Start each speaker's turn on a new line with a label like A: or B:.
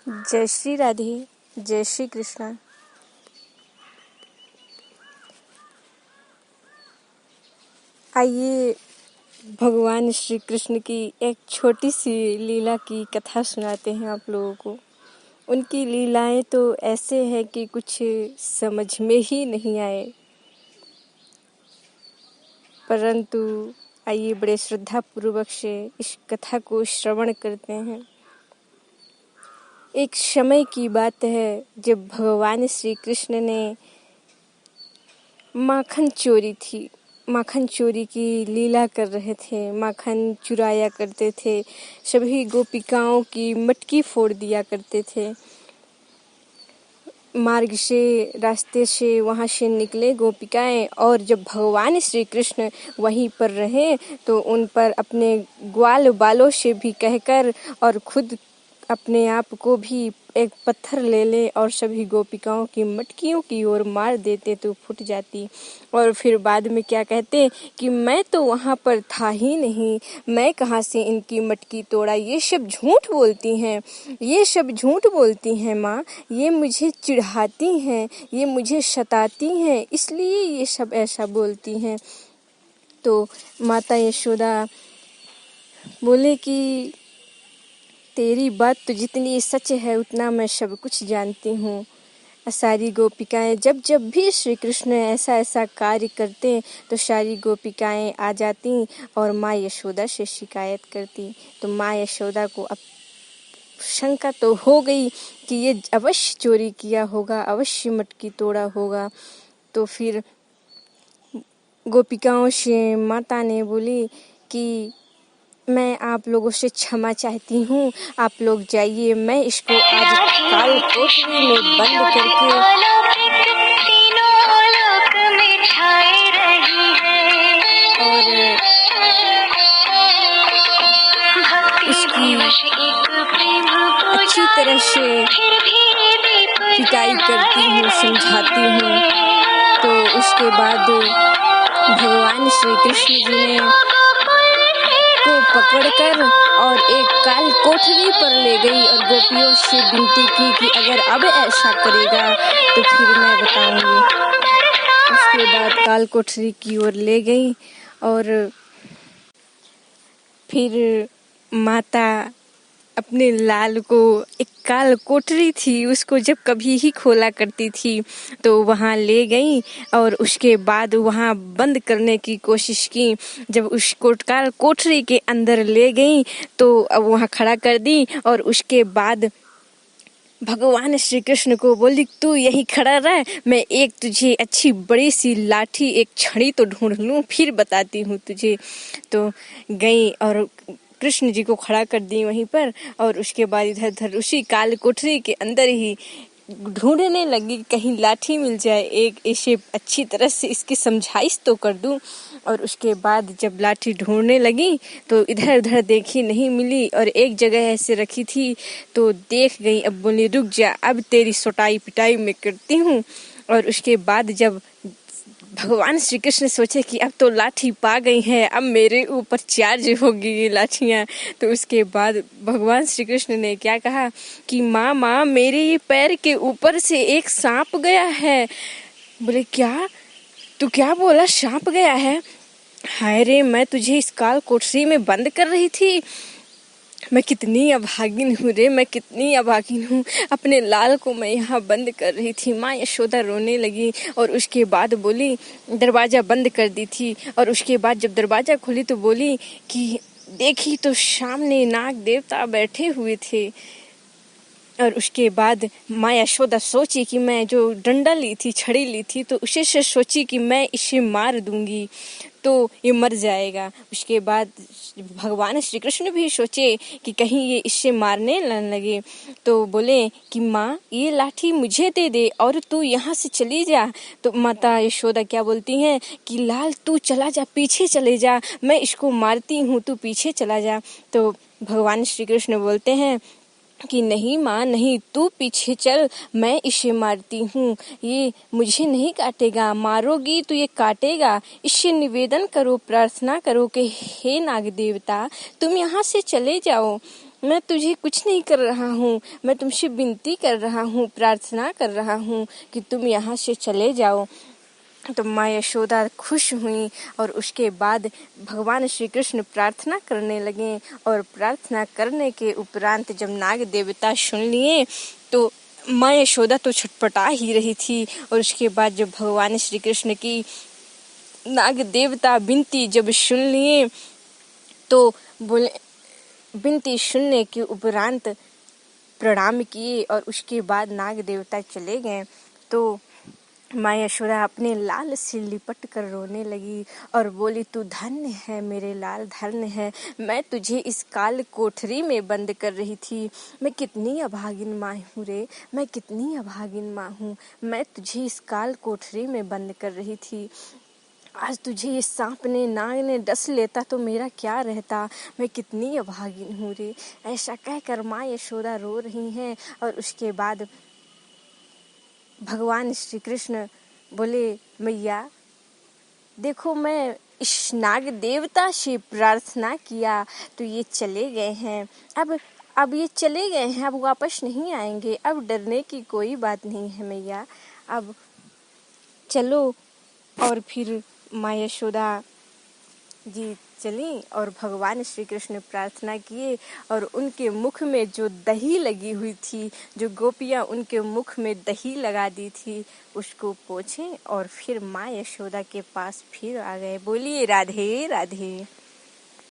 A: जय श्री राधे, जय श्री कृष्णा। आइए भगवान श्री कृष्ण की एक छोटी सी लीला की कथा सुनाते हैं आप लोगों को। उनकी लीलाएं तो ऐसे हैं कि कुछ समझ में ही नहीं आए, परंतु आइए बड़े श्रद्धा पूर्वक से इस कथा को श्रवण करते हैं। एक समय की बात है जब भगवान श्री कृष्ण ने माखन चोरी थी। माखन चोरी की लीला कर रहे थे, माखन चुराया करते थे, सभी गोपिकाओं की मटकी फोड़ दिया करते थे। मार्ग से, रास्ते से वहाँ से निकले गोपिकाएं, और जब भगवान श्री कृष्ण वहीं पर रहे तो उन पर अपने ग्वाल बालों से भी कहकर और खुद अपने आप को भी एक पत्थर ले ले और सभी गोपिकाओं की मटकियों की ओर मार देते तो फूट जाती। और फिर बाद में क्या कहते कि मैं तो वहाँ पर था ही नहीं, मैं कहाँ से इनकी मटकी तोड़ा, ये सब झूठ बोलती हैं, ये सब झूठ बोलती हैं माँ, ये मुझे चिढ़ाती हैं, ये मुझे सताती हैं, इसलिए ये सब ऐसा बोलती हैं। तो माता यशोदा बोले कि तेरी बात तो जितनी सच है उतना मैं सब कुछ जानती हूँ। सारी गोपिकाएं जब जब भी श्री कृष्ण ऐसा ऐसा कार्य करते तो सारी गोपिकाएं आ जाती और माँ यशोदा से शिकायत करती। तो माँ यशोदा को अब शंका तो हो गई कि ये अवश्य चोरी किया होगा, अवश्य मटकी तोड़ा होगा। तो फिर गोपिकाओं से माता ने बोली कि मैं आप लोगों से क्षमा चाहती हूँ, आप लोग जाइए, मैं इसको आज काल कोठरी में बंद करके और इसकी अच्छी तरह से पिटाई करती हूँ, समझाती हूँ। तो उसके बाद भगवान श्री कृष्ण जी ने को पकड़कर और एक काल कोठरी पर ले गई और गोपियों से विनती की कि अगर अब ऐसा करेगा तो फिर मैं बताऊंगी। उसके बाद काल कोठरी की ओर ले गई और फिर माता अपने लाल को, एक काल कोठरी थी उसको जब कभी ही खोला करती थी तो वहाँ ले गई और उसके बाद वहाँ बंद करने की कोशिश की। जब उस काल कोठरी के अंदर ले गई तो अब वहाँ खड़ा कर दी और उसके बाद भगवान श्री कृष्ण को बोली तू यहीं खड़ा रह, मैं एक तुझे अच्छी बड़ी सी लाठी, एक छड़ी तो ढूंढ लूँ फिर बताती हूँ तुझे। तो गई और कृष्ण जी को खड़ा कर दी वहीं पर और उसके बाद इधर उधर उसी काल कोठरी के अंदर ही ढूंढने लगी कहीं लाठी मिल जाए, एक इसे अच्छी तरह से इसकी समझाइश तो कर दूं। और उसके बाद जब लाठी ढूंढने लगी तो इधर उधर देखी, नहीं मिली और एक जगह ऐसे रखी थी तो देख गई। अब बोली रुक जा, अब तेरी सोटाई पिटाई मैं करती हूँ। और उसके बाद जब भगवान श्री कृष्ण सोचे कि अब तो लाठी पा गई है, अब मेरे ऊपर चार्ज होगी ये लाठियाँ। तो उसके बाद भगवान श्री कृष्ण ने क्या कहा कि माँ मेरे ये पैर के ऊपर से एक सांप गया है। बोले क्या, तू क्या बोला, सांप गया है? हाय रे, मैं तुझे इस काल कोठरी में बंद कर रही थी, मैं कितनी अभागिन हूँ रे, मैं कितनी अभागिन हूँ, अपने लाल को मैं यहाँ बंद कर रही थी। माँ यशोदा रोने लगी और उसके बाद बोली, दरवाज़ा बंद कर दी थी और उसके बाद जब दरवाज़ा खोली तो बोली कि देखी तो सामने नाग देवता बैठे हुए थे। और उसके बाद माँ यशोदा सोची कि मैं जो डंडा ली थी, छड़ी ली थी, तो उसे से सोची कि मैं इसे मार दूंगी तो ये मर जाएगा। उसके बाद भगवान श्री कृष्ण भी सोचे कि कहीं ये इससे मारने न लगे, तो बोले कि माँ ये लाठी मुझे दे दे और तू यहाँ से चली जा। तो माता यशोदा क्या बोलती हैं कि लाल तू चला जा, पीछे चले जा, मैं इसको मारती हूँ, तू पीछे चला जा। तो भगवान श्री कृष्ण बोलते हैं कि नहीं माँ नहीं, तू पीछे चल, मैं इसे मारती हूँ, ये मुझे नहीं काटेगा, मारोगी तो ये काटेगा। इससे निवेदन करो, प्रार्थना करो कि हे नाग देवता तुम यहाँ से चले जाओ। मैं तुझे कुछ नहीं कर रहा हूँ, मैं तुमसे विनती कर रहा हूँ, प्रार्थना कर रहा हूँ कि तुम यहाँ से चले जाओ। तो माँ यशोदा खुश हुई और उसके बाद भगवान श्री कृष्ण प्रार्थना करने लगे। और प्रार्थना करने के उपरांत जब नाग देवता सुन लिए तो माँ यशोदा तो छटपटा ही रही थी। और उसके बाद जब भगवान श्री कृष्ण की नाग देवता विनती जब सुन लिए तो बोले, विनती सुनने के उपरांत प्रणाम किए और उसके बाद नाग देवता चले गए। तो माँ यशोदा अपने लाल से लिपट कर रोने लगी और बोली, तू धन्य है मेरे लाल, धन्य है। मैं तुझे इस काल कोठरी में बंद कर रही थी। मैं कितनी अभागिन माँ हूँ रे, मैं कितनी अभागिन माँ हूँ। मैं तुझे इस काल कोठरी में बंद कर रही थी। आज तुझे इस सांप ने, नाग ने डस लेता तो मेरा क्या रहता। मैं कितनी अभागिन हूँ रे। ऐसा कहकर माँ यशोदा रो रही हैं। और उसके बाद भगवान श्री कृष्ण बोले, मैया देखो, मैं इस नाग देवता से प्रार्थना किया तो ये चले गए हैं। अब ये चले गए हैं, अब वापस नहीं आएंगे। अब डरने की कोई बात नहीं है मैया, अब चलो। और फिर माँ यशोदा जी चली और भगवान श्री कृष्ण प्रार्थना किए और उनके मुख में जो दही लगी हुई थी, जो गोपियाँ उनके मुख में दही लगा दी थी, उसको पोंछे और फिर माँ यशोदा के पास फिर आ गए। बोलिए राधे राधे।